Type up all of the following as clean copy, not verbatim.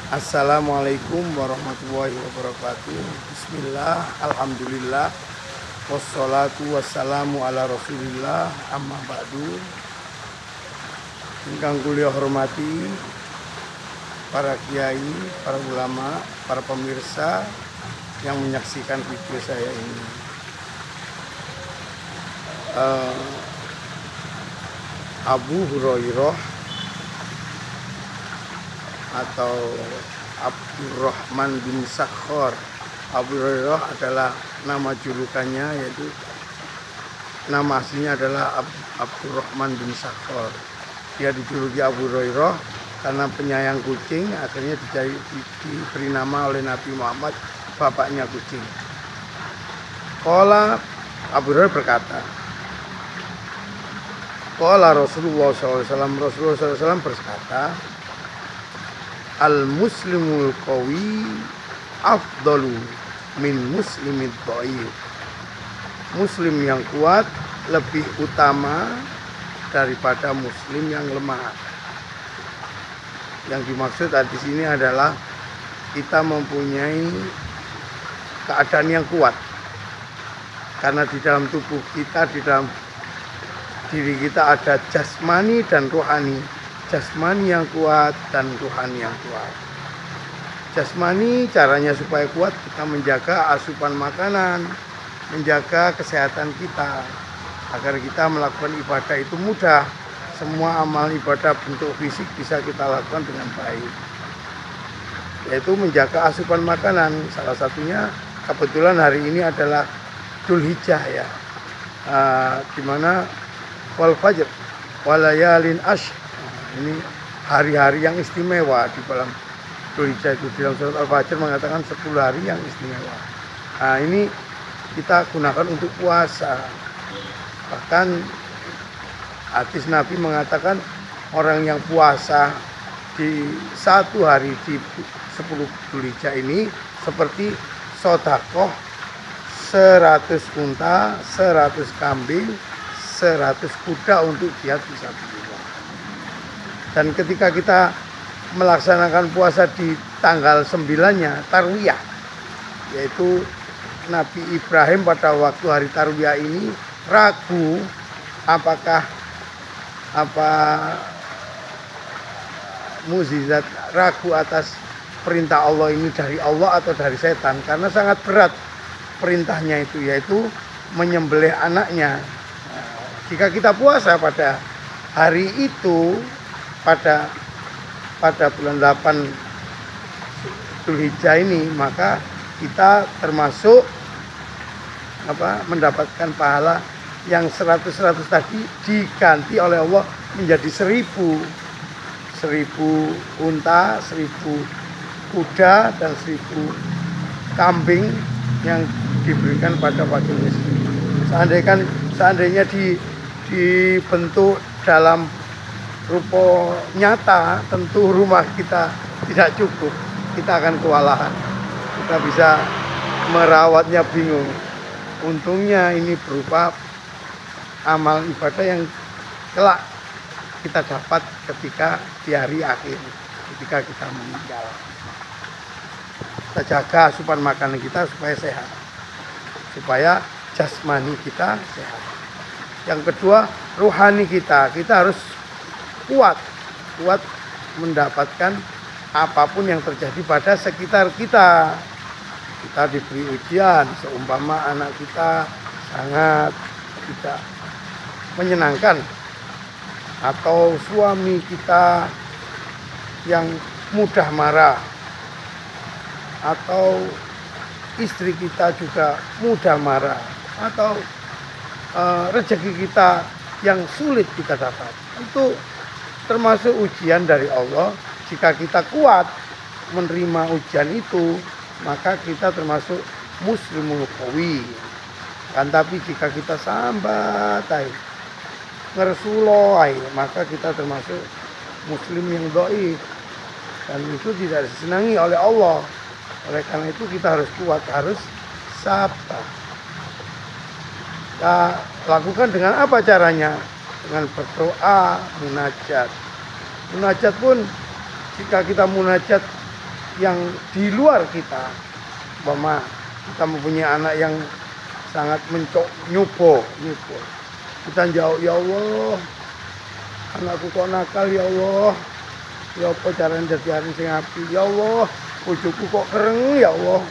Assalamualaikum warahmatullahi wabarakatuh. Bismillah, alhamdulillah, wassalatu wassalamu ala rasulillah, amma ba'du. Ingkang kula hormati para kiai, para ulama, para pemirsa yang menyaksikan video saya ini. Abu Hurairah atau Abdurrahman bin Sakhar. Abu Hurairah adalah nama julukannya, yaitu nama aslinya adalah Abdurrahman bin Sakhar. Dia dijuluki Abu Hurairah karena penyayang kucing, akhirnya diberi nama oleh Nabi Muhammad bapaknya kucing. Qala, Abu Hurairah berkata, qala Rasulullah SAW, Rasulullah SAW berkata, al-muslimul qawi afdalu min muslimid dhaif. Muslim yang kuat lebih utama daripada muslim yang lemah. Yang dimaksud di sini adalah kita mempunyai keadaan yang kuat. Karena di dalam tubuh kita, di dalam diri kita ada jasmani dan rohani. Jasmani yang kuat dan rohani yang kuat. Jasmani caranya supaya kuat, kita menjaga asupan makanan, menjaga kesehatan kita, agar kita melakukan ibadah itu mudah. Semua amal ibadah bentuk fisik bisa kita lakukan dengan baik, yaitu menjaga asupan makanan. Salah satunya kebetulan hari ini adalah Dzulhijjah ya, dimana wal fajr walayalin ash. Ini hari-hari yang istimewa di dalam Dzulhijjah itu. Di dalam surat Al-Fajr mengatakan 10 hari yang istimewa. Nah, ini kita gunakan untuk puasa. Bahkan hadis Nabi mengatakan orang yang puasa di satu hari di 10 Dzulhijjah ini seperti sedekah 100 unta, 100 kambing, 100 kuda untuk jihad fisabilillah. Dan ketika kita melaksanakan puasa di tanggal 9-nya Tarwiyah, yaitu Nabi Ibrahim pada waktu hari Tarwiyah ini ragu apakah mukjizat, ragu atas perintah Allah ini dari Allah atau dari setan, karena sangat berat perintahnya itu, yaitu menyembelih anaknya. Jika kita puasa pada hari itu, pada bulan 8 Dzulhijjah ini, maka kita termasuk mendapatkan pahala yang 100 tadi diganti oleh Allah menjadi 1000 unta, 1000 kuda, dan 1000 kambing yang diberikan pada fakir miskin. Seandainya dibentuk dalam rupa nyata, tentu rumah kita tidak cukup, kita akan kewalahan, kita bisa merawatnya bingung. Untungnya ini berupa amal ibadah yang kelak kita dapat ketika di hari akhir, ketika kita meninggal. Kita jaga asupan makanan kita supaya sehat, supaya jasmani kita sehat. Yang kedua, rohani kita harus kuat mendapatkan apapun yang terjadi pada sekitar kita. Kita diberi ujian, seumpama anak kita sangat tidak menyenangkan, atau suami kita yang mudah marah, atau istri kita juga mudah marah, atau rezeki kita yang sulit kita dapat. Itu termasuk ujian dari Allah. Jika kita kuat menerima ujian itu, maka kita termasuk muslimul qawi. Kan tapi jika kita sambat ngersulo, maka kita termasuk muslim yang dhaif, dan itu tidak disenangi oleh Allah. Oleh karena itu kita harus kuat, harus sabar. Kita lakukan dengan apa caranya? Dengan berdoa, munajat. Munajat pun jika kita munajat yang di luar kita. Umpama kita mempunyai anak yang sangat nyupo. Kita jauh, ya Allah, anakku kok nakal ya Allah. Ya apa caranya dadi areng sing apik ya Allah. Bojoku kok kereng ya Allah.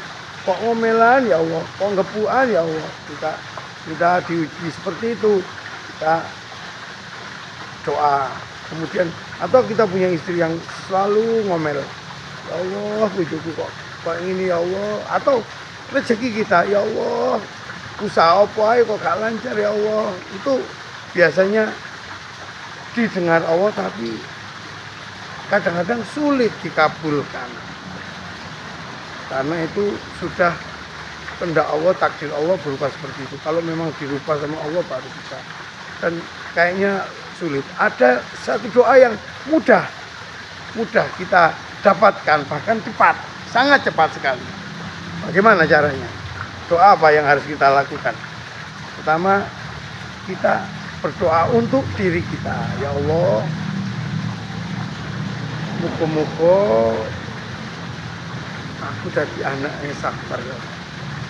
Kok ngomelan ya Allah. Kok ngepuan ya Allah. Kita diuji seperti itu. Kita doa. Kemudian atau kita punya istri yang selalu ngomel. Ya Allah, bojoku kok ini ya Allah. Atau rezeki kita, ya Allah, usaha apa ae kok gak lancar ya Allah. Itu biasanya didengar Allah tapi kadang-kadang sulit dikabulkan. Karena itu sudah kehendak Allah, takdir Allah berupa seperti itu. Kalau memang dirubah sama Allah baru bisa. Dan kayaknya sulit. Ada satu doa yang mudah kita dapatkan, bahkan cepat, sangat cepat sekali. Bagaimana caranya? Doa apa yang harus kita lakukan? Pertama, kita berdoa untuk diri kita. Ya Allah, muga-muga aku jadi anak yang sabar ya Allah.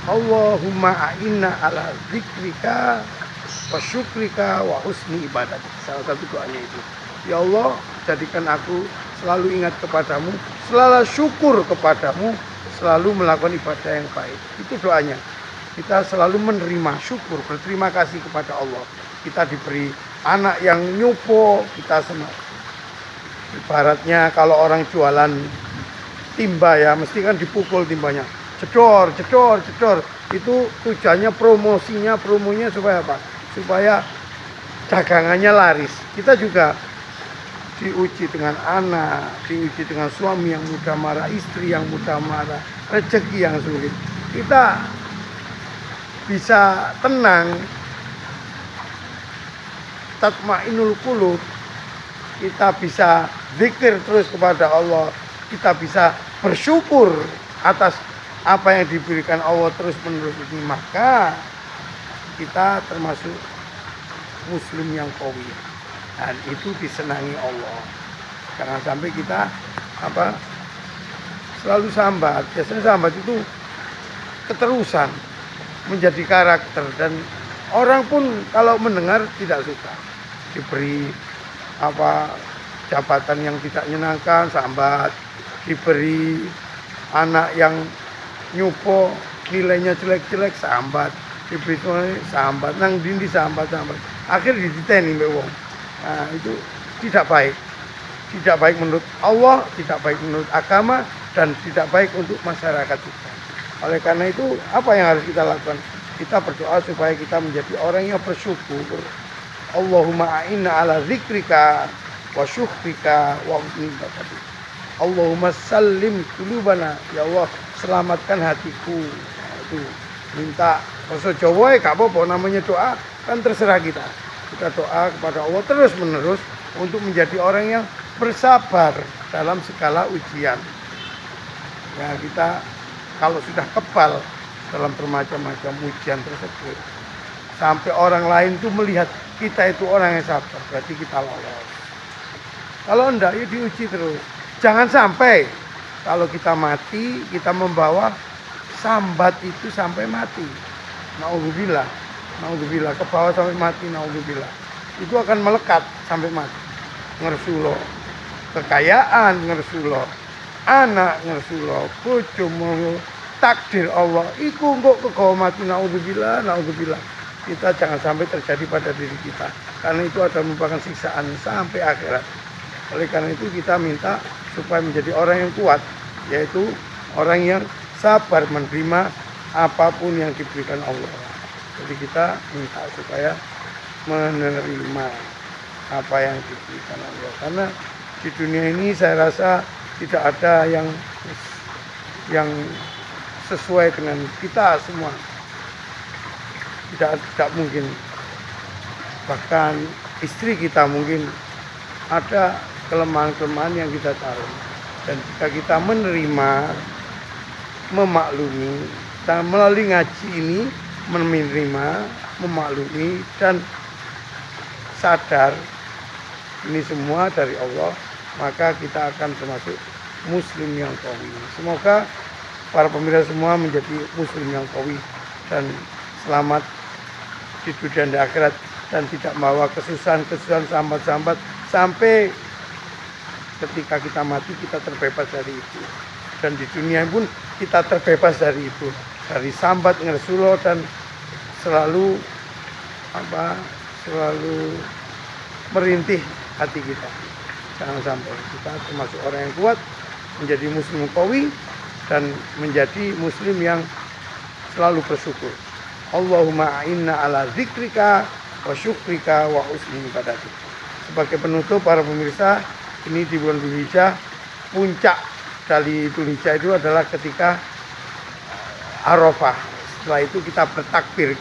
Allahumma a'inna ala zikrika wa syukrika wa husni ibadatik. Salah satu doanya itu. Ya Allah, jadikan aku selalu ingat kepadamu, selalu syukur kepadamu, selalu melakukan ibadah yang baik. Itu doanya. Kita selalu menerima syukur, berterima kasih kepada Allah. Kita diberi anak yang nyupo, kita senang. Ibaratnya kalau orang jualan timba ya, mesti kan dipukul timbanya. Jedor. Itu tujuannya promonya supaya apa? Supaya dagangannya laris. Kita juga diuji dengan anak, diuji dengan suami yang mudah marah, istri yang mudah marah, rezeki yang sulit. Kita bisa tenang, tatmainul qulub, kita bisa zikir terus kepada Allah, kita bisa bersyukur atas apa yang diberikan Allah terus menerus ini, maka kita termasuk muslim yang qawi. Dan itu disenangi Allah. Jangan sampai kita selalu sambat. Biasanya sambat itu keterusan, menjadi karakter, dan orang pun kalau mendengar tidak suka. Diberi jabatan yang tidak menyenangkan, sambat. Diberi anak yang nyupo, nilainya jelek-jelek, sambat. Diberi sambat, nang dindi sambat. Akhirnya dititeni mbek wong. Nah, itu tidak baik. Tidak baik menurut Allah, tidak baik menurut agama, dan tidak baik untuk masyarakat kita. Oleh karena itu, apa yang harus kita lakukan? Kita berdoa supaya kita menjadi orang yang bersyukur. Allahumma a'inna ala zikrika wa syukrika wa husni ibadatik. Allahumma sallim qulubana. Ya Allah, selamatkan hatiku. Nah, itu minta bahasa Jawa gak apa-apa, namanya doa kan terserah kita. Kita doa kepada Allah terus menerus untuk menjadi orang yang bersabar dalam segala ujian. Ya, kita kalau sudah kebal dalam bermacam-macam ujian tersebut, sampai orang lain tuh melihat kita itu orang yang sabar, berarti kita lolos. Kalau enggak, ya diuji terus. Jangan sampai kalau kita mati, kita membawa sambat itu sampai mati. Naudzubillah, ke bawah sampai mati, naudzubillah. Itu akan melekat sampai mati. Ngersulo, kekayaan ngersulo, anak ngersulo, bojo takdir Allah. Iku kok kegawa mati, naudzubillah. Kita jangan sampai terjadi pada diri kita. Karena itu adalah merupakan siksaan sampai akhirat. Oleh karena itu kita minta supaya menjadi orang yang kuat, yaitu orang yang sabar menerima apapun yang diberikan Allah. Jadi kita minta supaya menerima apa yang diberikan Allah. Karena di dunia ini saya rasa tidak ada yang sesuai dengan kita semua. Tidak mungkin. Bahkan istri kita mungkin ada kelemahan-kelemahan yang kita tahu. Dan jika kita menerima, memaklumi, dan melalui ngaji ini menerima, memaklumi, dan sadar ini semua dari Allah, maka kita akan termasuk muslim yang qawi. Semoga para pemirsa semua menjadi muslim yang qawi dan selamat di dunia dan di akhirat, dan tidak membawa kesusahan-kesusahan sambat-sambat sampai ketika kita mati kita terbebas dari itu, dan di dunia pun kita terbebas dari itu, dari sambat ngersulo, dan selalu merintih hati kita. Jangan sampai kita termasuk orang yang kuat, menjadi muslim qawi dan menjadi muslim yang selalu bersyukur. Allahumma a'inna ala zikrika wa syukrika wa husni ibadatik. Sebagai penutup para pemirsa, ini di bulan Dzulhijjah, puncak dari Dzulhijjah itu adalah ketika Arafah. Setelah itu kita bertakbir.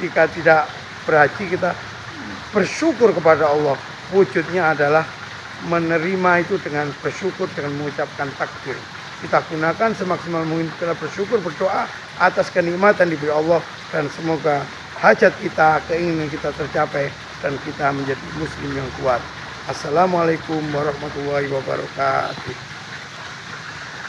Jika tidak berhaji, kita bersyukur kepada Allah. Wujudnya adalah menerima itu dengan bersyukur, dengan mengucapkan takbir. Kita gunakan semaksimal mungkin, kita bersyukur, berdoa atas kenikmatan diberi Allah, dan semoga hajat kita, keinginan kita tercapai, dan kita menjadi muslim yang kuat. Assalamualaikum warahmatullahi wabarakatuh.